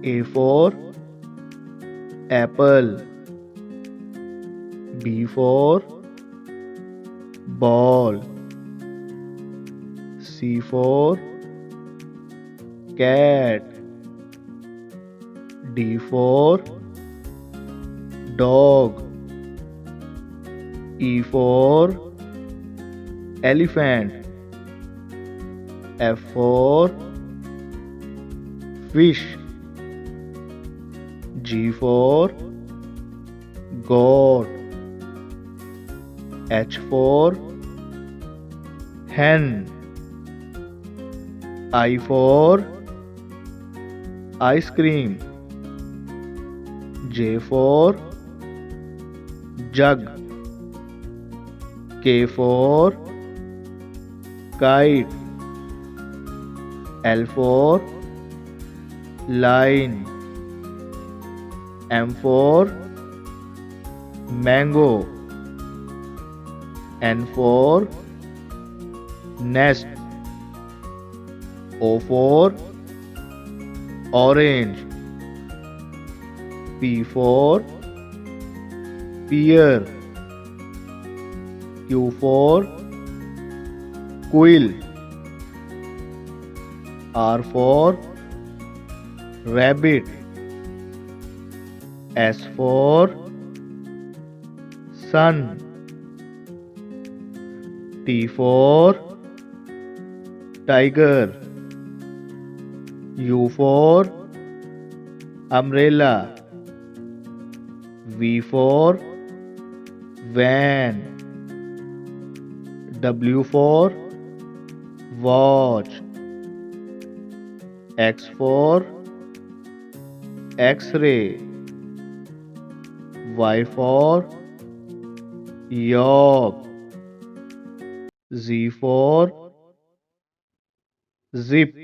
A for apple. B for ball. C for cat. D for dog. E for elephant. F for fish. G for goat. H for hen. I for ice cream. J for jug. K for kite. L for line. M for mango. N for nest. O for orange. P for pear. Q for quill. R for rabbit. S for sun. T for tiger. U for umbrella. V for van. W for watch. X for X-ray. Y for york. Z for zip.